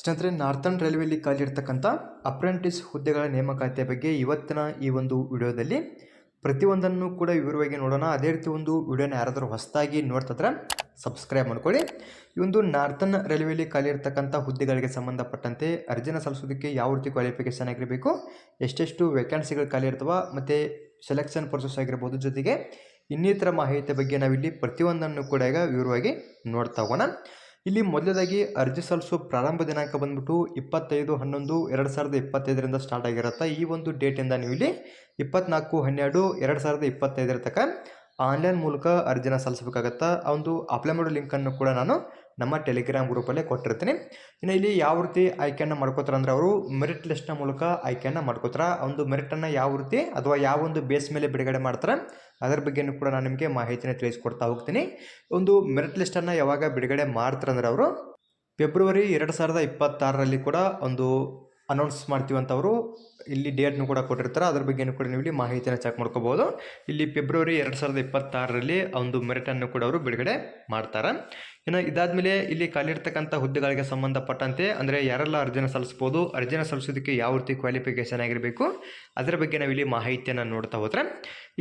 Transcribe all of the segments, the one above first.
ಸ್ನೇಹಿತರೆ, northern ರೈಲ್ವೆಯಲ್ಲಿ ಖಾಲಿರ್ತಕ್ಕಂಥ apprentice ಹುದ್ದೆಗಳ ನೇಮಕಾತಿಯ ಬಗ್ಗೆ ಇವತ್ತಿನ ಈ ಒಂದು ವಿಡಿಯೋದಲ್ಲಿ ಪ್ರತಿಯೊಂದನ್ನು ಕೂಡ ವಿವರವಾಗಿ ನೋಡೋಣ. ಅದೇ ರೀತಿ ಒಂದು ವಿಡಿಯೋನ ಯಾರಾದರೂ ಹೊಸದಾಗಿ ನೋಡ್ತಿದ್ರೆ ಸಬ್ಸ್ಕ್ರೈಬ್ ಮಾಡ್ಕೊಳ್ಳಿ. ಈ ಒಂದು ನಾರ್ತನ್ ರೈಲ್ವೆಯಲ್ಲಿ ಖಾಲಿರ್ತಕ್ಕಂಥ ಹುದ್ದೆಗಳಿಗೆ ಸಂಬಂಧಪಟ್ಟಂತೆ ಅರ್ಜಿನ ಸಲ್ಲಿಸೋದಕ್ಕೆ ಯಾವ ರೀತಿ ಕ್ವಾಲಿಫಿಕೇಷನ್ ಆಗಿರಬೇಕು, ಎಷ್ಟೆಷ್ಟು ವೇಕೆನ್ಸಿಗಳು ಖಾಲಿ ಇರ್ತವೆ ಮತ್ತು ಸೆಲೆಕ್ಷನ್ ಪ್ರೊಸೆಸ್ ಆಗಿರ್ಬೋದು, ಜೊತೆಗೆ ಇನ್ನಿತರ ಮಾಹಿತಿ ಬಗ್ಗೆ ನಾವಿಲ್ಲಿ ಪ್ರತಿಯೊಂದನ್ನು ಕೂಡ ಈಗ ವಿವರವಾಗಿ ನೋಡ್ತಾ ಹೋಗೋಣ. ಇಲ್ಲಿ ಮೊದಲದಾಗಿ ಅರ್ಜಿ ಸಲ್ಲಿಸೋ ಪ್ರಾರಂಭ ದಿನಾಂಕ ಬಂದ್ಬಿಟ್ಟು 25/11/2025 ಸ್ಟಾರ್ಟ್ ಆಗಿರುತ್ತೆ. ಈ ಒಂದು ಡೇಟಿಂದ ನೀವು ಇಲ್ಲಿ 24/12/2025 ತನಕ ಆನ್ಲೈನ್ ಮೂಲಕ ಅರ್ಜಿನ ಸಲ್ಲಿಸಬೇಕಾಗತ್ತೆ. ಆ ಒಂದು ಅಪ್ಲೈ ಮಾಡೋ ಲಿಂಕನ್ನು ಕೂಡ ನಾನು ನಮ್ಮ ಟೆಲಿಗ್ರಾಮ್ ಗ್ರೂಪಲ್ಲೇ ಕೊಟ್ಟಿರ್ತೀನಿ. ಇನ್ನು ಇಲ್ಲಿ ಯಾವ ರೀತಿ ಆಯ್ಕೆಯನ್ನು ಮಾಡ್ಕೋತಾರೆ ಅಂದರೆ, ಅವರು ಮೆರಿಟ್ ಲಿಸ್ಟ್ನ ಮೂಲಕ ಆಯ್ಕೆಯನ್ನು ಮಾಡ್ಕೋತಾರೆ. ಆ ಒಂದು ಮೆರಿಟನ್ನು ಯಾವ ರೀತಿ ಅಥವಾ ಯಾವ ಒಂದು ಬೇಸ್ ಮೇಲೆ ಬಿಡುಗಡೆ ಮಾಡ್ತಾರೆ ಅದರ ಬಗ್ಗೆಯೂ ಕೂಡ ನಾನು ನಿಮಗೆ ಮಾಹಿತಿನ ತಿಳಿಸ್ಕೊಡ್ತಾ ಹೋಗ್ತೀನಿ. ಒಂದು ಮೆರಿಟ್ ಲಿಸ್ಟನ್ನು ಯಾವಾಗ ಬಿಡುಗಡೆ ಮಾಡ್ತಾರೆ ಅಂದರೆ, ಅವರು ಫೆಬ್ರವರಿ 2026ರಲ್ಲಿ ಕೂಡ ಒಂದು ಅನೌನ್ಸ್ ಮಾಡ್ತೀವಿ ಅಂತ ಅವರು ಇಲ್ಲಿ ಡೇಟ್ನು ಕೂಡ ಕೊಟ್ಟಿರ್ತಾರೆ. ಅದ್ರ ಬಗ್ಗೆಯೂ ಕೂಡ ನೀವು ಇಲ್ಲಿ ಮಾಹಿತಿಯನ್ನು ಚೆಕ್ ಮಾಡ್ಕೋಬೋದು. ಇಲ್ಲಿ ಫೆಬ್ರವರಿ 2026ರಲ್ಲಿ ಒಂದು ಮೆರಿಟನ್ನು ಕೂಡ ಅವರು ಬಿಡುಗಡೆ ಮಾಡ್ತಾರೆ. ಇನ್ನು ಇದಾದಮೇಲೆ ಇಲ್ಲಿ ಖಾಲಿರ್ತಕ್ಕಂಥ ಹುದ್ದೆಗಳಿಗೆ ಸಂಬಂಧಪಟ್ಟಂತೆ ಅಂದರೆ ಯಾರೆಲ್ಲ ಅರ್ಜಿನ ಸಲ್ಲಿಸ್ಬೋದು, ಅರ್ಜಿನ ಸಲ್ಲಿಸೋದಕ್ಕೆ ಯಾವ ರೀತಿ ಕ್ವಾಲಿಫಿಕೇಷನ್ ಆಗಿರಬೇಕು ಅದರ ಬಗ್ಗೆ ನಾವು ಇಲ್ಲಿ ಮಾಹಿತಿಯನ್ನು ನೋಡ್ತಾ ಹೋದರೆ,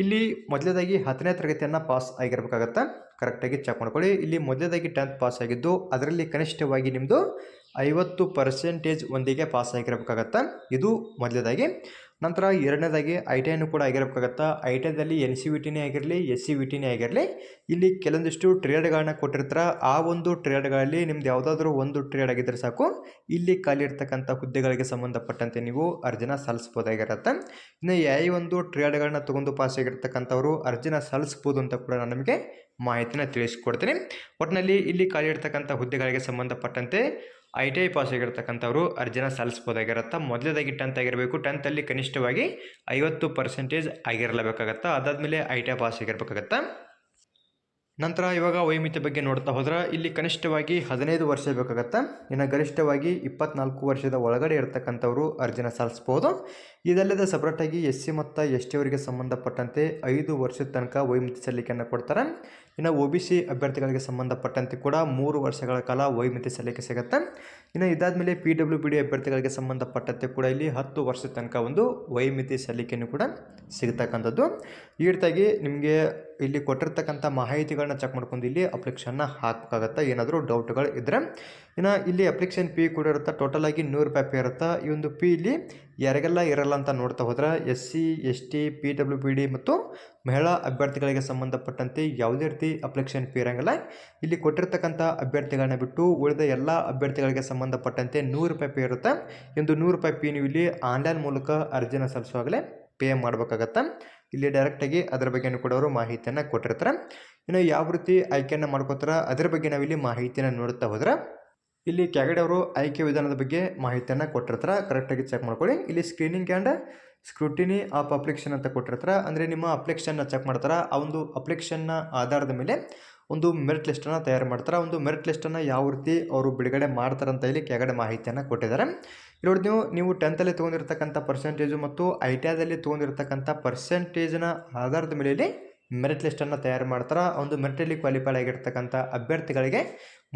ಇಲ್ಲಿ ಮೊದಲೇದಾಗಿ 10ನೇ ತರಗತಿಯನ್ನು ಪಾಸ್ ಆಗಿರಬೇಕಾಗತ್ತೆ. ಕರೆಕ್ಟಾಗಿ ಚೆಕ್ ಮಾಡ್ಕೊಳ್ಳಿ. ಇಲ್ಲಿ ಮೊದಲೇದಾಗಿ 10th ಪಾಸ್ ಆಗಿದ್ದು ಅದರಲ್ಲಿ ಕನಿಷ್ಠವಾಗಿ ನಿಮ್ಮದು 50% ಒಂದಿಗೆ ಪಾಸ್ ಆಗಿರಬೇಕಾಗತ್ತೆ. ಇದು ಮೊದಲೇದಾಗಿ. ನಂತರ ಎರಡನೇದಾಗಿ ITIನೂ ಕೂಡ ಆಗಿರಬೇಕಾಗತ್ತೆ. ITIದಲ್ಲಿ NCVTನೇ ಆಗಿರಲಿ, SCVTನೇ ಆಗಿರಲಿ, ಇಲ್ಲಿ ಕೆಲವೊಂದಿಷ್ಟು ಟ್ರೇಡ್ಗಳನ್ನ ಕೊಟ್ಟಿರ್ತಾರೆ. ಆ ಒಂದು ಟ್ರೇಡ್ಗಳಲ್ಲಿ ನಿಮ್ದು ಯಾವುದಾದ್ರೂ ಒಂದು ಟ್ರೇಡ್ ಆಗಿದ್ದರೆ ಸಾಕು, ಇಲ್ಲಿ ಖಾಲಿ ಇರ್ತಕ್ಕಂಥ ಹುದ್ದೆಗಳಿಗೆ ಸಂಬಂಧಪಟ್ಟಂತೆ ನೀವು ಅರ್ಜಿನ ಸಲ್ಲಿಸ್ಬೋದಾಗಿರುತ್ತೆ. ಇನ್ನು ಯಾವ ಒಂದು ಟ್ರೇಡ್ಗಳನ್ನ ತೊಗೊಂಡು ಪಾಸ್ ಆಗಿರ್ತಕ್ಕಂಥವ್ರು ಅರ್ಜಿನ ಸಲ್ಲಿಸ್ಬೋದು ಅಂತ ಕೂಡ ನಾನು ನಿಮಗೆ ಮಾಹಿತಿನ ತಿಳಿಸ್ಕೊಡ್ತೀನಿ. ಒಟ್ಟಿನಲ್ಲಿ ಇಲ್ಲಿ ಖಾಲಿ ಇರ್ತಕ್ಕಂಥ ಹುದ್ದೆಗಳಿಗೆ ಸಂಬಂಧಪಟ್ಟಂತೆ ITI ಪಾಸ್ ಆಗಿರ್ತಕ್ಕಂಥವ್ರು ಅರ್ಜಿನ ಸಲ್ಲಿಸ್ಬೋದಾಗಿರುತ್ತೆ. ಮೊದಲೇದಾಗಿ 10th ಆಗಿರಬೇಕು. 10th ಕನಿಷ್ಠವಾಗಿ 50% ಆಗಿರಲೇಬೇಕಾಗತ್ತೆ. ಅದಾದಮೇಲೆ ITI ಪಾಸ್ ಆಗಿರಬೇಕಾಗತ್ತೆ. ನಂತರ ಇವಾಗ ವಯೋಮಿತಿ ಬಗ್ಗೆ ನೋಡ್ತಾ ಹೋದ್ರೆ, ಇಲ್ಲಿ ಕನಿಷ್ಠವಾಗಿ 15 ವರ್ಷ ಬೇಕಾಗತ್ತೆ. ಇನ್ನು ಗರಿಷ್ಠವಾಗಿ 24 ವರ್ಷದ ಒಳಗಡೆ ಇರತಕ್ಕಂಥವ್ರು ಅರ್ಜಿನ ಸಲ್ಲಿಸ್ಬೋದು. ಇದಲ್ಲದೆ ಸಪ್ರೇಟಾಗಿ SC ಮತ್ತು ST ಅವರಿಗೆ ಸಂಬಂಧಪಟ್ಟಂತೆ 5 ವರ್ಷದ ತನಕ ವಯೋಮಿತಿ ಸಲ್ಲಿಕೆಯನ್ನು ಕೊಡ್ತಾರೆ. ಇನ್ನು OBC ಅಭ್ಯರ್ಥಿಗಳಿಗೆ ಸಂಬಂಧಪಟ್ಟಂತೆ ಕೂಡ 3 ವರ್ಷಗಳ ಕಾಲ ವಯೋಮಿತಿ ಸಲ್ಲಿಕೆ ಸಿಗುತ್ತೆ. ಇನ್ನು ಇದಾದಮೇಲೆ PWBD ಅಭ್ಯರ್ಥಿಗಳಿಗೆ ಸಂಬಂಧಪಟ್ಟಂತೆ ಕೂಡ ಇಲ್ಲಿ 10 ವರ್ಷದ ತನಕ ಒಂದು ವಯೋಮಿತಿ ಸಲ್ಲಿಕೆಯನ್ನು ಕೂಡ ಸಿಗತಕ್ಕಂಥದ್ದು. ಈ ರೀತಿಯಾಗಿ ನಿಮಗೆ ಇಲ್ಲಿ ಕೊಟ್ಟಿರ್ತಕ್ಕಂಥ ಮಾಹಿತಿಗಳನ್ನ ಚೆಕ್ ಮಾಡ್ಕೊಂಡು ಇಲ್ಲಿ ಅಪ್ಲಿಕೇಶನ್ನ ಹಾಕಬೇಕಾಗತ್ತೆ, ಏನಾದರೂ ಡೌಟ್ಗಳು ಇದ್ದರೆ. ಇನ್ನು ಇಲ್ಲಿ ಅಪ್ಲಿಕೇಶನ್ ಫೀ ಕೂಡ ಇರುತ್ತೆ. ಟೋಟಲ್ ಆಗಿ 100 ರೂಪಾಯಿ ಫೀ ಇರುತ್ತೆ. ಈ ಒಂದು ಫೀ ಇಲ್ಲಿ ಯಾರಿಗೆಲ್ಲ ಇರಲ್ಲ ಅಂತ ನೋಡ್ತಾ ಹೋದ್ರೆ, SC ST PWBD ಮತ್ತು ಮಹಿಳಾ ಅಭ್ಯರ್ಥಿಗಳಿಗೆ ಸಂಬಂಧಪಟ್ಟಂತೆ ಯಾವುದೇ ರೀತಿ ಅಪ್ಲಿಕೇಶನ್ ಫೀ ಇರೋಂಗಿಲ್ಲ. ಇಲ್ಲಿ ಕೊಟ್ಟಿರ್ತಕ್ಕಂಥ ಅಭ್ಯರ್ಥಿಗಳನ್ನ ಬಿಟ್ಟು ಉಳಿದ ಎಲ್ಲ ಅಭ್ಯರ್ಥಿಗಳಿಗೆ ಸಂಬಂಧಪಟ್ಟಂತೆ 100 ರೂಪಾಯಿ ಫೀ ಇರುತ್ತೆ. ಒಂದು 100 ರೂಪಾಯಿ ಫೀ ನೀವು ಇಲ್ಲಿ ಆನ್ಲೈನ್ ಮೂಲಕ ಅರ್ಜಿನ ಸಲ್ಲಿಸುವಾಗಲೇ ಪೇ ಮಾಡಬೇಕಾಗತ್ತೆ. ಇಲ್ಲಿ ಡೈರೆಕ್ಟಾಗಿ ಅದರ ಬಗ್ಗೆಯೂ ಕೂಡ ಅವರು ಮಾಹಿತಿಯನ್ನು ಕೊಟ್ಟಿರ್ತಾರೆ. ಇನ್ನು ಯಾವ ರೀತಿ ಆಯ್ಕೆಯನ್ನು ಮಾಡ್ಕೋತಾರೆ ಅದರ ಬಗ್ಗೆ ನಾವಿಲ್ಲಿ ಮಾಹಿತಿಯನ್ನು ನೋಡ್ತಾ ಹೋದ್ರೆ, ಇಲ್ಲಿ ಕೆಳಗಡೆ ಅವರು ಆಯ್ಕೆ ವಿಧಾನದ ಬಗ್ಗೆ ಮಾಹಿತಿಯನ್ನು ಕೊಟ್ಟಿರ್ತಾರೆ. ಕರೆಕ್ಟಾಗಿ ಚೆಕ್ ಮಾಡ್ಕೊಳ್ಳಿ. ಇಲ್ಲಿ screening and scrutiny of application ಅಂತ ಕೊಟ್ಟಿರ್ತಾರೆ. ಅಂದರೆ ನಿಮ್ಮ ಅಪ್ಲಿಕೇಶನ್ನ ಚೆಕ್ ಮಾಡ್ತಾರೆ. ಆ ಒಂದು ಅಪ್ಲಿಕೇಶನ್ನ ಆಧಾರದ ಮೇಲೆ ಒಂದು ಮೆರಿಟ್ ಲಿಸ್ಟನ್ನು ತಯಾರು ಮಾಡ್ತಾರೆ. ಒಂದು ಮೆರಿಟ್ ಲಿಸ್ಟನ್ನು ಯಾವ ರೀತಿ ಅವರು ಬಿಡುಗಡೆ ಮಾಡ್ತಾರಂತ ಇಲ್ಲಿ ಕೆಳಗಡೆ ಮಾಹಿತಿಯನ್ನು ಕೊಟ್ಟಿದ್ದಾರೆ. ಇಲ್ಲಿ ನೋಡಿ, ನೀವು 10th ತೊಗೊಂಡಿರ್ತಕ್ಕಂಥ ಪರ್ಸೆಂಟೇಜು ಮತ್ತು ITIದಲ್ಲಿ ತೊಗೊಂಡಿರ್ತಕ್ಕಂಥ ಪರ್ಸೆಂಟೇಜ್ನ ಆಧಾರದ ಮೇಲೆ ಇಲ್ಲಿ ಮೆರಿಟ್ ಲಿಸ್ಟನ್ನು ತಯಾರು ಮಾಡ್ತಾರೆ. ಒಂದು ಮೆರಿಟಲ್ಲಿ ಕ್ವಾಲಿಫೈಡ್ ಆಗಿರ್ತಕ್ಕಂಥ ಅಭ್ಯರ್ಥಿಗಳಿಗೆ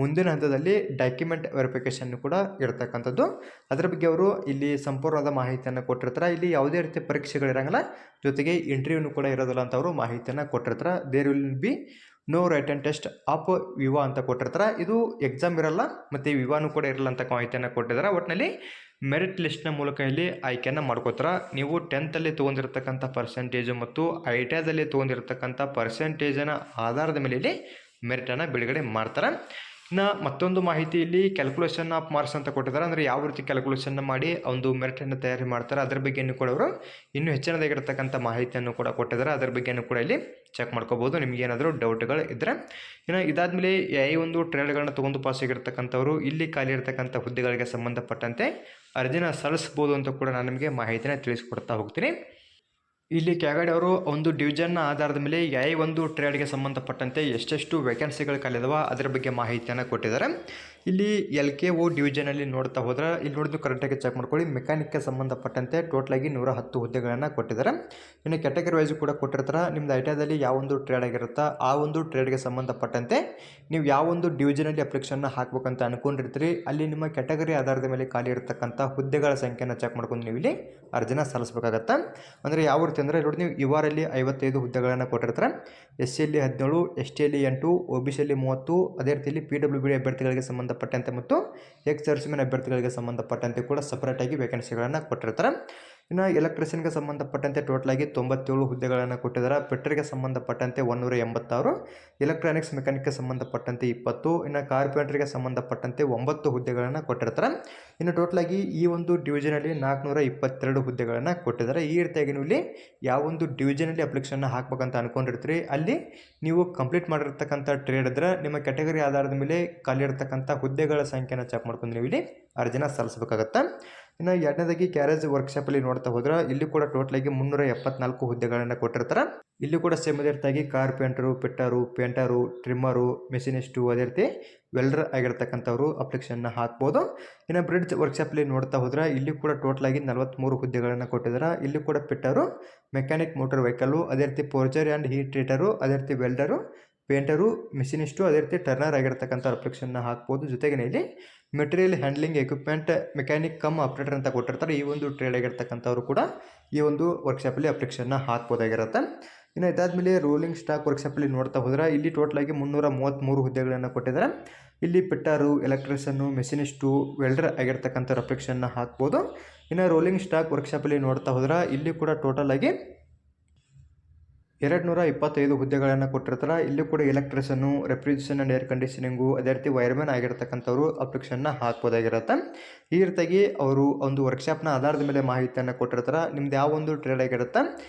ಮುಂದಿನ ಹಂತದಲ್ಲಿ ಡಾಕ್ಯುಮೆಂಟ್ ವೆರಿಫಿಕೇಷನ್ ಕೂಡ ಇರತಕ್ಕಂಥದ್ದು. ಅದರ ಬಗ್ಗೆ ಅವರು ಇಲ್ಲಿ ಸಂಪೂರ್ಣವಾದ ಮಾಹಿತಿಯನ್ನು ಕೊಟ್ಟಿರ್ತಾರೆ. ಇಲ್ಲಿ ಯಾವುದೇ ರೀತಿಯ ಪರೀಕ್ಷೆಗಳಿರಂಗಿಲ್ಲ, ಜೊತೆಗೆ ಇಂಟರ್ವ್ಯೂನು ಕೂಡ ಇರೋದಿಲ್ಲ ಅಂತ ಅವರು ಮಾಹಿತಿಯನ್ನು ಕೊಟ್ಟಿರ್ತಾರೆ. There will be no written test of viva ಅಂತ ಕೊಟ್ಟಿರ್ತಾರೆ. ಇದು ಎಕ್ಸಾಮ್ ಇರಲ್ಲ ಮತ್ತು ವಿವಾನು ಕೂಡ ಇರಲ್ಲ ಅಂತ ಮಾಹಿತಿಯನ್ನು ಕೊಟ್ಟಿದ್ದಾರೆ. ಒಟ್ಟಿನಲ್ಲಿ ಮೆರಿಟ್ ಲಿಸ್ಟ್ನ ಮೂಲಕ ಇಲ್ಲಿ ಆಯ್ಕೆಯನ್ನು ಮಾಡ್ಕೋತಾರೆ. ನೀವು 10th ತೊಗೊಂಡಿರ್ತಕ್ಕಂಥ ಪರ್ಸೆಂಟೇಜು ಮತ್ತು ITIದಲ್ಲಿ ತೊಗೊಂಡಿರ್ತಕ್ಕಂಥ ಪರ್ಸೆಂಟೇಜಿನ ಆಧಾರದ ಮೇಲೆ ಇಲ್ಲಿ ಮೆರಿಟನ್ನು ಬಿಡುಗಡೆ ಮಾಡ್ತಾರೆ. ಇನ್ನು ಮತ್ತೊಂದು ಮಾಹಿತಿ ಇಲ್ಲಿ ಕ್ಯಾಲ್ಕುಲೇಷನ್ ಆಫ್ ಮಾರ್ಕ್ಸ್ ಅಂತ ಕೊಟ್ಟಿದ್ದಾರೆ. ಅಂದರೆ ಯಾವ ರೀತಿ ಕ್ಯಾಲ್ಕುಲೇಷನ್ ಮಾಡಿ ಒಂದು ಮೆರಿಟನ್ನು ತಯಾರಿ ಮಾಡ್ತಾರೆ ಅದರ ಬಗ್ಗೆಯೂ ಕೂಡ ಅವರು ಇನ್ನೂ ಹೆಚ್ಚಿನದಾಗಿರ್ತಕ್ಕಂಥ ಮಾಹಿತಿಯನ್ನು ಕೂಡ ಕೊಟ್ಟಿದ್ದಾರೆ. ಅದರ ಬಗ್ಗೆಯೂ ಕೂಡ ಇಲ್ಲಿ ಚೆಕ್ ಮಾಡ್ಕೋಬೋದು ನಿಮಗೇನಾದರೂ ಡೌಟ್ಗಳು ಇದ್ದರೆ. ಇನ್ನು ಇದಾದಮೇಲೆ ಈ ಒಂದು ಟ್ರೇಡ್ಗಳನ್ನ ತೊಗೊಂಡು ಪಾಸ್ ಆಗಿರ್ತಕ್ಕಂಥವ್ರು ಇಲ್ಲಿ ಖಾಲಿ ಇರ್ತಕ್ಕಂಥ ಹುದ್ದೆಗಳಿಗೆ ಸಂಬಂಧಪಟ್ಟಂತೆ ಅರ್ಜಿನ ಸಲ್ಲಿಸ್ಬೋದು ಅಂತ ಕೂಡ ನಾನು ನಿಮಗೆ ಮಾಹಿತಿನ ತಿಳಿಸ್ಕೊಡ್ತಾ ಹೋಗ್ತೀನಿ. ಇಲ್ಲಿ ಕೆಳಗಡೆ ಅವರು ಒಂದು ಡಿವಿಷನ್ನ ಆಧಾರದ ಮೇಲೆ ಯಾವ ಒಂದು ಟ್ರೇಡ್ಗೆ ಸಂಬಂಧಪಟ್ಟಂತೆ ಎಷ್ಟೆಷ್ಟು ವೇಕೆನ್ಸಿಗಳು ಖಾಲಿದಾವ ಅದರ ಬಗ್ಗೆ ಮಾಹಿತಿಯನ್ನು ಕೊಟ್ಟಿದ್ದಾರೆ. ಇಲ್ಲಿ LKO ಡಿವಿಷನಲ್ಲಿ ನೋಡ್ತಾ ಹೋದ್ರೆ ಇಲ್ಲಿ ನೋಡಿದ್ದು ಕರೆಕ್ಟಾಗಿ ಚೆಕ್ ಮಾಡ್ಕೊಳ್ಳಿ. ಮೆಕ್ಯಾನಿಕ್ಗೆ ಸಂಬಂಧಪಟ್ಟಂತೆ ಟೋಟಲಾಗಿ 110 ಹುದ್ದೆಗಳನ್ನು ಕೊಟ್ಟಿದ್ದಾರೆ. ಇನ್ನು ಕ್ಯಾಟಗರಿ ವೈಸ್ ಕೂಡ ಕೊಟ್ಟಿರ್ತಾರೆ. ನಿಮ್ದು ಐಟಿಐದಲ್ಲಿ ಯಾವೊಂದು ಟ್ರೇಡ್ ಆಗಿರುತ್ತಾ ಆ ಒಂದು ಟ್ರೇಡ್ಗೆ ಸಂಬಂಧಪಟ್ಟಂತೆ ನೀವು ಯಾವೊಂದು ಡಿವಿಷನಲ್ಲಿ ಅಪ್ಲಿಕೇಶನ್ನ ಹಾಕ್ಬೇಕಂತ ಅನ್ಕೊಂಡಿರ್ತೀರಿ ಅಲ್ಲಿ ನಿಮ್ಮ ಕ್ಯಾಟಗರಿ ಆಧಾರದ ಮೇಲೆ ಖಾಲಿ ಇರತಕ್ಕಂಥ ಹುದ್ದೆಗಳ ಸಂಖ್ಯೆಯನ್ನು ಚೆಕ್ ಮಾಡ್ಕೊಂಡು ನೀವು ಇಲ್ಲಿ ಅರ್ಜಿನ ಸಲ್ಲಿಸಬೇಕಾಗತ್ತೆ. ಅಂದರೆ ಯಾವ ರೀತಿ ಅಂದರೆ ನೋಡಿ, ನೀವು URಲ್ಲಿ 55 ಹುದ್ದೆಗಳನ್ನು ಕೊಟ್ಟಿರ್ತಾರೆ. SCಯಲ್ಲಿ 17, STಯಲ್ಲಿ 8, OBCಯಲ್ಲಿ 30, ಅದೇ ರೀತಿಯಲ್ಲಿ PWB ಅಭ್ಯರ್ಥಿಗಳಿಗೆ ಸಂಬಂಧಪಟ್ಟಂತೆ ಮತ್ತು ಎಕ್ಸ್ ಸರ್ವಿಸ್ಮೆನ್ ಅಭ್ಯರ್ಥಿಗಳಿಗೆ ಸಂಬಂಧಪಟ್ಟಂತೆ ಕೂಡ ಸಪರೇಟಾಗಿ ವೇಕೆನ್ಸಿಗಳನ್ನು ಕೊಟ್ಟಿರ್ತಾರೆ. ಇನ್ನು ಎಲೆಕ್ಟ್ರಿಷಿಯನ್ಗೆ ಸಂಬಂಧಪಟ್ಟಂತೆ ಟೋಟಲಾಗಿ 97 ಹುದ್ದೆಗಳನ್ನು ಕೊಟ್ಟಿದ್ದಾರೆ. ಫಿಟ್ಟರ್ಗೆ ಸಂಬಂಧಪಟ್ಟಂತೆ 186, ಎಲೆಕ್ಟ್ರಾನಿಕ್ಸ್ ಮೆಕ್ಯಾನಿಕ್ಗೆ ಸಂಬಂಧಪಟ್ಟಂತೆ 20, ಇನ್ನು ಕಾರ್ಪೆಂಟ್ರಿಗೆ ಸಂಬಂಧಪಟ್ಟಂತೆ 9 ಹುದ್ದೆಗಳನ್ನು ಕೊಟ್ಟಿರ್ತಾರೆ. ಇನ್ನು ಟೋಟಲಾಗಿ ಈ ಒಂದು ಡಿವಿಷನಲ್ಲಿ 422 ಹುದ್ದೆಗಳನ್ನು ಕೊಟ್ಟಿದ್ದಾರೆ. ಈ ರೀತಿಯಾಗಿ ನೀವು ಇಲ್ಲಿ ಯಾವೊಂದು ಡಿವಿಷನಲ್ಲಿ ಅಪ್ಲಿಕೇಶನ್ನ ಹಾಕ್ಬೇಕಂತ ಅನ್ಕೊಂಡಿರ್ತೀರಿ ಅಲ್ಲಿ ನೀವು ಕಂಪ್ಲೀಟ್ ಮಾಡಿರ್ತಕ್ಕಂಥ ಟ್ರೇಡ್ ಇದ್ದರೆ ನಿಮ್ಮ ಕ್ಯಾಟಗರಿ ಆಧಾರದ ಮೇಲೆ ಖಾಲಿ ಇರತಕ್ಕಂಥ ಹುದ್ದೆಗಳ ಸಂಖ್ಯೆನ ಚೆಕ್ ಮಾಡ್ಕೊಂಡು ನೀವು ಇಲ್ಲಿ ಅರ್ಜಿನ ಸಲ್ಲಿಸಬೇಕಾಗತ್ತೆ. ಇನ್ನು ಎರಡನೇದಾಗಿ ಗ್ಯಾರೇಜ್ ವರ್ಕ್ಶಾಪಲ್ಲಿ ನೋಡ್ತಾ ಹೋದ್ರೆ ಇಲ್ಲಿ ಕೂಡ ಟೋಟಲಾಗಿ 374 ಹುದ್ದೆಗಳನ್ನು ಕೊಟ್ಟಿರ್ತಾರೆ. ಇಲ್ಲಿ ಕೂಡ ಸೇಮ್ ಅದೇ ರೀತಿಯಾಗಿ ಕಾರ್ಪೆಂಟರು, ಪಿಟ್ಟರು, ಪೇಂಟರು, ಟ್ರಿಮ್ಮರು, ಮೆಷಿನಿಸ್ಟು, ಅದೇ ರೀತಿ ವೆಲ್ಡರ್ ಆಗಿರ್ತಕ್ಕಂಥವ್ರು ಅಪ್ಲಿಕೇಶನ್ನ ಹಾಕ್ಬೋದು. ಇನ್ನು ಬ್ರಿಡ್ಜ್ ವರ್ಕ್ಶಾಪಲ್ಲಿ ನೋಡ್ತಾ ಹೋದ್ರೆ ಇಲ್ಲಿ ಕೂಡ ಟೋಟಲಾಗಿ 43 ಹುದ್ದೆಗಳನ್ನು ಕೊಟ್ಟಿದ್ದಾರೆ. ಇಲ್ಲಿ ಕೂಡ ಪಿಟ್ಟರು, ಮೆಕ್ಯಾನಿಕ್ ಮೋಟರ್ ವೆಹಿಕಲ್ಲು, ಅದೇ ರೀತಿ ಫೋರ್ಜರ್ ಆ್ಯಂಡ್ ಹೀಟ್ ಟ್ರೀಟರು, ಅದೇ ರೀತಿ ವೆಲ್ಡರು, ಪೇಂಟರು, ಮಿಷಿನಿಸ್ಟು, ಅದೇ ರೀತಿ ಟರ್ನರ್ ಆಗಿರ್ತಕ್ಕಂಥ ಅಪ್ಲಿಕೇಶನ್ನ ಹಾಕ್ಬೋದು. ಜೊತೆಗೆ ಇಲ್ಲಿ material handling equipment mechanic come operator ಅಂತ ಕೊಟ್ಟಿರ್ತಾರೆ. ಈ ಒಂದು ಟ್ರೇಡ್ ಆಗಿರ್ತಕ್ಕಂಥವ್ರು ಕೂಡ ಈ ಒಂದು ವರ್ಕ್ಶಾಪಲ್ಲಿ ಅಪ್ಲಿಕೇಶನ್ನ ಹಾಕ್ಬೋದಾಗಿರುತ್ತೆ. ಇನ್ನು ಇದಾದಮೇಲೆ ರೋಲಿಂಗ್ ಸ್ಟಾಕ್ ವರ್ಕ್ಶಾಪಲ್ಲಿ ನೋಡ್ತಾ ಹೋದ್ರೆ ಇಲ್ಲಿ ಟೋಟಲಾಗಿ 333 ಹುದ್ದೆಗಳನ್ನು ಕೊಟ್ಟಿದ್ದಾರೆ. ಇಲ್ಲಿ ಪಿಟ್ಟರು, ಎಲೆಕ್ಟ್ರಿಷಿಯನ್ನು, ಮೆಷಿನಿಸ್ಟು, ವೆಲ್ಡರ್ ಆಗಿರ್ತಕ್ಕಂಥ ಅಪ್ಲಿಕೇಶನ್ನ ಹಾಕ್ಬೋದು. ಇನ್ನು ರೋಲಿಂಗ್ ಸ್ಟಾಕ್ ವರ್ಕ್ಶಾಪಲ್ಲಿ ನೋಡ್ತಾ ಹೋದ್ರೆ ಇಲ್ಲಿ ಕೂಡ ಟೋಟಲಾಗಿ 225 ಹುದ್ದೆಗಳನ್ನು ಕೊಟ್ಟಿರ್ತಾರೆ. ಇಲ್ಲಿ ಕೂಡ ಎಲೆಕ್ಟ್ರಿಷಿಯನ್ನು, ರೆಫ್ರಿಜರೇಷನ್ ಆ್ಯಂಡ್ ಏರ್ ಕಂಡೀಷನಿಂಗು, ಅದೇ ರೀತಿ ವೈರ್ಮ್ಯಾನ್ ಆಗಿರ್ತಕ್ಕಂಥವ್ರು ಅಪ್ಲಿಕೇಶನ್ನ ಹಾಕ್ಬೋದಾಗಿರುತ್ತೆ. ಈ ರೀತಿಯಾಗಿ ಅವರು ಒಂದು ವರ್ಕ್ಶಾಪ್ನ ಆಧಾರದ ಮೇಲೆ ಮಾಹಿತಿಯನ್ನು ಕೊಟ್ಟಿರ್ತಾರೆ. ನಿಮ್ದು ಯಾವ ಒಂದು ಟ್ರೇಡ್ ಆಗಿರುತ್ತೆ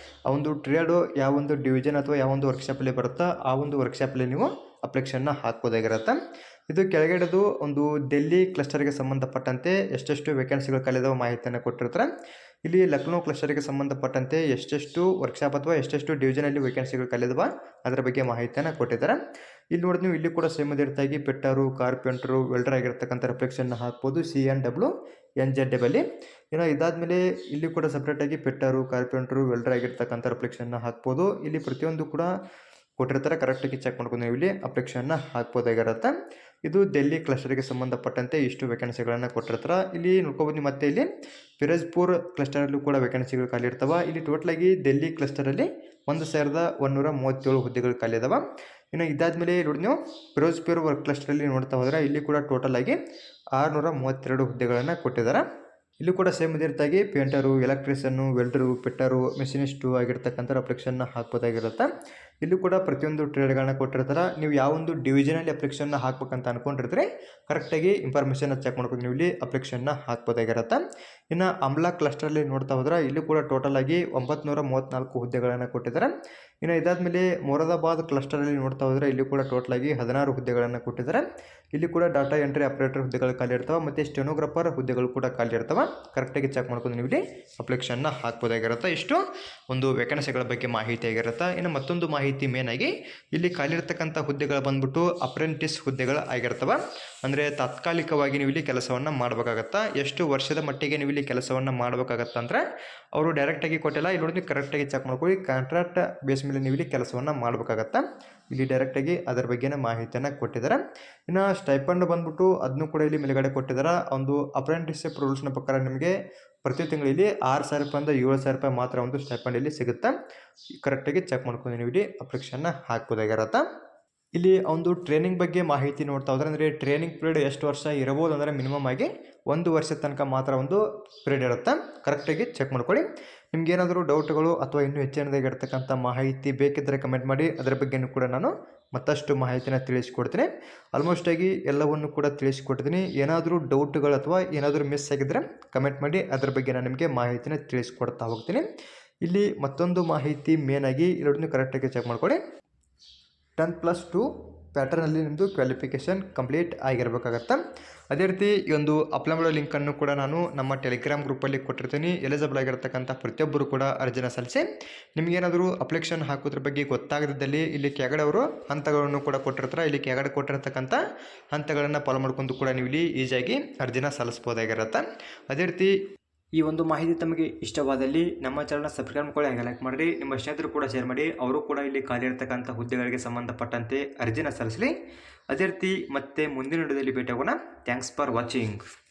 ಆ ಒಂದು ಟ್ರೇಡು ಯಾವ ಒಂದು ಡಿವಿಷನ್ ಅಥವಾ ಯಾವ ಒಂದು ವರ್ಕ್ಶಾಪಲ್ಲಿ ಬರುತ್ತೋ ಆ ಒಂದು ವರ್ಕ್ಶಾಪಲ್ಲಿ ನೀವು ಅಪ್ಲಿಕೇಶನ್ನ ಹಾಕ್ಬೋದಾಗಿರುತ್ತೆ. ಇದು ಕೆಳಗಡೆದು ಒಂದು ಡೆಲ್ಲಿ ಕ್ಲಸ್ಟರ್ಗೆ ಸಂಬಂಧಪಟ್ಟಂತೆ ಎಷ್ಟೆಷ್ಟು ವೇಕೆನ್ಸಿಗಳು ಖಾಲಿದಾವ ಮಾಹಿತಿಯನ್ನು ಕೊಟ್ಟಿರ್ತಾರೆ. ಇಲ್ಲಿ ಲಕ್ನೋ ಕ್ಲಸ್ಟರ್ಗೆ ಸಂಬಂಧಪಟ್ಟಂತೆ ಎಷ್ಟೆಷ್ಟು ವರ್ಕ್ಶಾಪ್ ಅಥವಾ ಎಷ್ಟೆಷ್ಟು ಡಿವಿಷನಲ್ಲಿ ವೇಕೆನ್ಸಿಗಳು ಖಾಲಿದಾವ ಅದರ ಬಗ್ಗೆ ಮಾಹಿತಿಯನ್ನು ಕೊಟ್ಟಿದ್ದಾರೆ. ಇಲ್ಲಿ ನೋಡಿ ನೀವು ಇಲ್ಲಿ ಕೂಡ ಸೇಮ್ ಅದೇ ರೀತಿಯಾಗಿ ಪಿಟ್ಟರು, ಕಾರ್ಪೆಂಟರು, ವೆಲ್ಡರ್ ಆಗಿರ್ತಕ್ಕಂಥ ಅಪ್ಲಿಕೇಶನ್ನ ಹಾಕ್ಬೋದು CNW NZW. ಇನ್ನು ಇದಾದಮೇಲೆ ಇಲ್ಲಿ ಕೂಡ ಸಪ್ರೇಟಾಗಿ ಪಿಟ್ಟರು, ಕಾರ್ಪೆಂಟರು, ವೆಲ್ಡರ್ ಆಗಿರ್ತಕ್ಕಂಥ ಅಪ್ಲಿಕೇಶನ್ನ ಹಾಕ್ಬೋದು. ಇಲ್ಲಿ ಪ್ರತಿಯೊಂದು ಕೂಡ ಕೊಟ್ಟಿರ್ತಾರೆ. ಕರೆಕ್ಟಾಗಿ ಚೆಕ್ ಮಾಡ್ಕೊಂಡು ನೀವು ಇಲ್ಲಿ ಅಪ್ಲಿಕೇಶನ್ನ ಹಾಕ್ಬೋದಾಗಿರುತ್ತೆ. ಇದು ಡೆಲ್ಲಿ ಕ್ಲಸ್ಟರ್ಗೆ ಸಂಬಂಧಪಟ್ಟಂತೆ ಇಷ್ಟು ವೇಕೆನ್ಸಿಗಳನ್ನು ಕೊಟ್ಟಿರ್ತಾರೆ. ಇಲ್ಲಿ ನೋಡ್ಕೋಬೋದು. ಮತ್ತೆ ಇಲ್ಲಿ ಫಿರೋಜ್ಪುರ್ ಕ್ಲಸ್ಟರಲ್ಲೂ ಕೂಡ ವೇಕೆನ್ಸಿಗಳು ಖಾಲಿ ಇರ್ತವೆ. ಇಲ್ಲಿ ಟೋಟಲಾಗಿ ಡೆಲ್ಲಿ ಕ್ಲಸ್ಟರಲ್ಲಿ 1137 ಹುದ್ದೆಗಳು ಖಾಲಿ ಇದಾವೆ. ಇನ್ನು ಇದಾದಮೇಲೆ ನೋಡಿ ನೀವು ಫಿರೋಜ್ಪುರ್ ವರ್ಕ್ ಕ್ಲಸ್ಟರಲ್ಲಿ ನೋಡ್ತಾ ಹೋದರೆ ಇಲ್ಲಿ ಕೂಡ ಟೋಟಲಾಗಿ 632 ಹುದ್ದೆಗಳನ್ನು ಕೊಟ್ಟಿದ್ದಾರೆ. ಇಲ್ಲಿ ಕೂಡ ಸೇಮ್ ಇದೇ ರೀತಿಯಾಗಿ ಪೇಂಟರು, ಎಲೆಕ್ಟ್ರಿಷಿಯನ್ನು, ವೆಲ್ಡರು, ಪಿಟ್ಟರು, ಮೆಷಿನಿಸ್ಟು ಆಗಿರ್ತಕ್ಕಂಥ ಅಪ್ಲಿಕೇಶನ್ನ ಹಾಕ್ಬೋದಾಗಿರುತ್ತೆ. ಇಲ್ಲಿ ಕೂಡ ಪ್ರತಿಯೊಂದು ಟ್ರೇಡ್ಗಳನ್ನ ಕೊಟ್ಟಿರ್ತಾರೆ. ನೀವು ಯಾವೊಂದು ಡಿವಿಷನಲ್ಲಿ ಅಪ್ಲಿಕೇಶನ್ನ ಹಾಕ್ಬೇಕಂತ ಅನ್ಕೊಂಡಿರ್ತೀರಿ ಕರೆಕ್ಟಾಗಿ ಇನ್ಫಾರ್ಮೇಷನ್ನ ಚೆಕ್ ಮಾಡ್ಕೊಂಡು ನೀವು ಇಲ್ಲಿ ಅಪ್ಲಿಕೇಶನ್ನ ಹಾಕ್ಬೋದಾಗಿರುತ್ತೆ. ಇನ್ನು ಅಮ್ಲಾ ಕ್ಲಸ್ಟರಲ್ಲಿ ನೋಡ್ತಾ ಹೋದ್ರೆ ಇಲ್ಲಿ ಕೂಡ ಟೋಟಲಾಗಿ 934 ಹುದ್ದೆಗಳನ್ನು ಕೊಟ್ಟಿದ್ದಾರೆ. ಇನ್ನು ಇದಾದಮೇಲೆ ಮೊರಾದಾಬಾದ್ ಕ್ಲಸ್ಟರಲ್ಲಿ ನೋಡ್ತಾ ಹೋದರೆ ಇಲ್ಲಿ ಕೂಡ ಟೋಟಲಾಗಿ 16 ಹುದ್ದೆಗಳನ್ನು ಕೊಟ್ಟಿದ್ದಾರೆ. ಇಲ್ಲಿ ಕೂಡ ಡಾಟಾ ಎಂಟ್ರಿ ಆಪರೇಟರ್ ಹುದ್ದೆಗಳು ಖಾಲಿ ಇರ್ತವೆ ಮತ್ತು ಸ್ಟೆನೋಗ್ರಾಫರ್ ಹುದ್ದೆಗಳು ಕೂಡ ಖಾಲಿ ಇರ್ತವೆ. ಕರೆಕ್ಟಾಗಿ ಚೆಕ್ ಮಾಡ್ಕೊಂಡು ನೀವು ಇಲ್ಲಿ ಅಪ್ಲಿಕೇಶನ್ನ ಹಾಕ್ಬೋದಾಗಿರುತ್ತೆ. ಇಷ್ಟು ಒಂದು ವೇಕೆನ್ಸಿಗಳ ಬಗ್ಗೆ ಮಾಹಿತಿ ಆಗಿರುತ್ತೆ. ಇನ್ನು ಮತ್ತೊಂದು ಮಾಹಿತಿ ಮೇನ್ ಆಗಿ ಇಲ್ಲಿ ಖಾಲಿ ಇರ್ತಕ್ಕಂಥ ಹುದ್ದೆಗಳು ಬಂದ್ಬಿಟ್ಟು ಅಪ್ರೆಂಟಿಸ್ ಹುದ್ದೆಗಳು ಆಗಿರ್ತವೆ. ಅಂದರೆ ತಾತ್ಕಾಲಿಕವಾಗಿ ನೀವು ಇಲ್ಲಿ ಕೆಲಸವನ್ನು ಮಾಡಬೇಕಾಗತ್ತಾ. ಎಷ್ಟು ವರ್ಷದ ಮಟ್ಟಿಗೆ ನೀವು ಇಲ್ಲಿ ಕೆಲಸವನ್ನು ಮಾಡಬೇಕಾಗತ್ತೆ ಅಂದರೆ ಅವರು ಡೈರೆಕ್ಟಾಗಿ ಕೊಟ್ಟಿಲ್ಲ. ಇಲ್ಲಿ ನೋಡಿ ಕರೆಕ್ಟಾಗಿ ಚೆಕ್ ಮಾಡ್ಕೊಳ್ಳಿ. ಕಾಂಟ್ರಾಕ್ಟ್ ಬೇಸ್ ಮೇಲೆ ನೀವು ಇಲ್ಲಿ ಕೆಲಸವನ್ನು ಮಾಡಬೇಕಾಗತ್ತಾ. ಇಲ್ಲಿ ಡೈರೆಕ್ಟಾಗಿ ಅದರ ಬಗ್ಗೆನೇ ಮಾಹಿತಿಯನ್ನು ಕೊಟ್ಟಿದ್ದಾರೆ. ಇನ್ನು ಸ್ಟೈಪಂಡ್ ಬಂದ್ಬಿಟ್ಟು ಅದನ್ನು ಕೂಡ ಇಲ್ಲಿ ಮೇಲ್ಗಡೆ ಕೊಟ್ಟಿದ್ದಾರೆ. ಒಂದು ಅಪ್ರೆಂಟಿಸ್ಶಿಪ್ ರೂಲ್ಸ್ನ ಪ್ರಕಾರ ನಿಮಗೆ ಪ್ರತಿ ತಿಂಗಳಲ್ಲಿ 6,000 ರೂಪಾಯಿಂದ 7,000 ರೂಪಾಯಿ ಮಾತ್ರ ಒಂದು ಸ್ಟೈಪಂಡ್ ಇಲ್ಲಿ ಸಿಗುತ್ತೆ. ಕರೆಕ್ಟಾಗಿ ಚೆಕ್ ಮಾಡ್ಕೊಂಡು ನೀವು ಇಲ್ಲಿ ಅಪ್ಲಿಕೇಶನ್ನ ಹಾಕ್ಬೋದಾಗಿರುತ್ತೆ. ಇಲ್ಲಿ ಒಂದು ಟ್ರೈನಿಂಗ್ ಬಗ್ಗೆ ಮಾಹಿತಿ ನೋಡ್ತಾ ಹೋದ್ರೆ ಅಂದರೆ ಟ್ರೈನಿಂಗ್ ಪೀರಿಯಡ್ ಎಷ್ಟು ವರ್ಷ ಇರಬಹುದು ಅಂದರೆ ಮಿನಿಮಮ್ ಆಗಿ 1 ವರ್ಷದ ತನಕ ಮಾತ್ರ ಒಂದು ಪೀರಿಯಡ್ ಇರುತ್ತೆ. ಕರೆಕ್ಟಾಗಿ ಚೆಕ್ ಮಾಡ್ಕೊಳ್ಳಿ. ನಿಮ್ಗೇನಾದರೂ ಡೌಟ್ಗಳು ಅಥವಾ ಇನ್ನೂ ಹೆಚ್ಚಿನದಾಗಿರ್ತಕ್ಕಂಥ ಮಾಹಿತಿ ಬೇಕಿದ್ದರೆ ಕಮೆಂಟ್ ಮಾಡಿ. ಅದರ ಬಗ್ಗೆಯೂ ಕೂಡ ನಾನು ಮತ್ತಷ್ಟು ಮಾಹಿತಿನ ತಿಳಿಸ್ಕೊಡ್ತೀನಿ. ಆಲ್ಮೋಸ್ಟ್ ಆಗಿ ಎಲ್ಲವನ್ನು ಕೂಡ ತಿಳಿಸ್ಕೊಡ್ತೀನಿ. ಏನಾದರೂ ಡೌಟ್ಗಳು ಅಥವಾ ಏನಾದರೂ ಮಿಸ್ ಆಗಿದ್ದರೆ ಕಮೆಂಟ್ ಮಾಡಿ. ಅದರ ಬಗ್ಗೆ ನಾನು ನಿಮಗೆ ಮಾಹಿತಿನ ತಿಳಿಸ್ಕೊಡ್ತಾ ಹೋಗ್ತೀನಿ. ಇಲ್ಲಿ ಮತ್ತೊಂದು ಮಾಹಿತಿ ಮೇನ್ ಆಗಿ ಇಲ್ಲಿ ಕರೆಕ್ಟಾಗಿ ಚೆಕ್ ಮಾಡ್ಕೊಳ್ಳಿ. 10+2 ಪ್ಯಾಟರ್ನಲ್ಲಿ ನಿಮ್ಮದು ಕ್ವಾಲಿಫಿಕೇಷನ್ ಕಂಪ್ಲೀಟ್ ಆಗಿರಬೇಕಾಗತ್ತೆ. ಅದೇ ರೀತಿ ಈ ಒಂದು ಅಪ್ಲೈ ಮಾಡೋ ಲಿಂಕನ್ನು ಕೂಡ ನಾನು ನಮ್ಮ ಟೆಲಿಗ್ರಾಮ್ ಗ್ರೂಪಲ್ಲಿ ಕೊಟ್ಟಿರ್ತೀನಿ. ಎಲಿಜಿಬಲ್ ಆಗಿರತಕ್ಕಂಥ ಪ್ರತಿಯೊಬ್ಬರು ಕೂಡ ಅರ್ಜಿನ ಸಲ್ಲಿಸಿ. ನಿಮಗೇನಾದರೂ ಅಪ್ಲಿಕೇಶನ್ ಹಾಕೋದ್ರ ಬಗ್ಗೆ ಗೊತ್ತಾಗದಿದ್ದಲ್ಲಿ ಇಲ್ಲಿ ಕೆಳಗಡೆ ಅವರು ಹಂತಗಳನ್ನು ಕೂಡ ಕೊಟ್ಟಿರ್ತಾರೆ. ಇಲ್ಲಿ ಕೆಳಗಡೆ ಕೊಟ್ಟಿರ್ತಕ್ಕಂಥ ಹಂತಗಳನ್ನು ಫಾಲೋ ಮಾಡ್ಕೊಂಡು ಕೂಡ ನೀವು ಇಲ್ಲಿ ಈಸಿಯಾಗಿ ಅರ್ಜಿನ ಸಲ್ಲಿಸ್ಬೋದಾಗಿರುತ್ತೆ. ಅದೇ ರೀತಿ ಈ ಒಂದು ಮಾಹಿತಿ ತಮಗೆ ಇಷ್ಟವಾದಲ್ಲಿ ನಮ್ಮ ಚಾನಲ್ನ ಸಬ್ಸ್ಕ್ರೈಬ್ ಮಾಡ್ಕೊಳ್ಳಿ, ಹಾಗೆ ಲೈಕ್ ಮಾಡಿರಿ. ನಿಮ್ಮ ಸ್ನೇಹಿತರು ಕೂಡ ಶೇರ್ ಮಾಡಿ, ಅವರು ಕೂಡ ಇಲ್ಲಿ ಖಾಲಿ ಇರತಕ್ಕಂಥ ಹುದ್ದೆಗಳಿಗೆ ಸಂಬಂಧಪಟ್ಟಂತೆ ಅರ್ಜಿನ ಸಲ್ಲಿಸಲಿ. ಅದೇ ರೀತಿ ಮತ್ತೆ ಮುಂದಿನ ವಿಡಿಯೋದಲ್ಲಿ ಭೇಟಿಯಾಗೋಣ. Thanks for watching.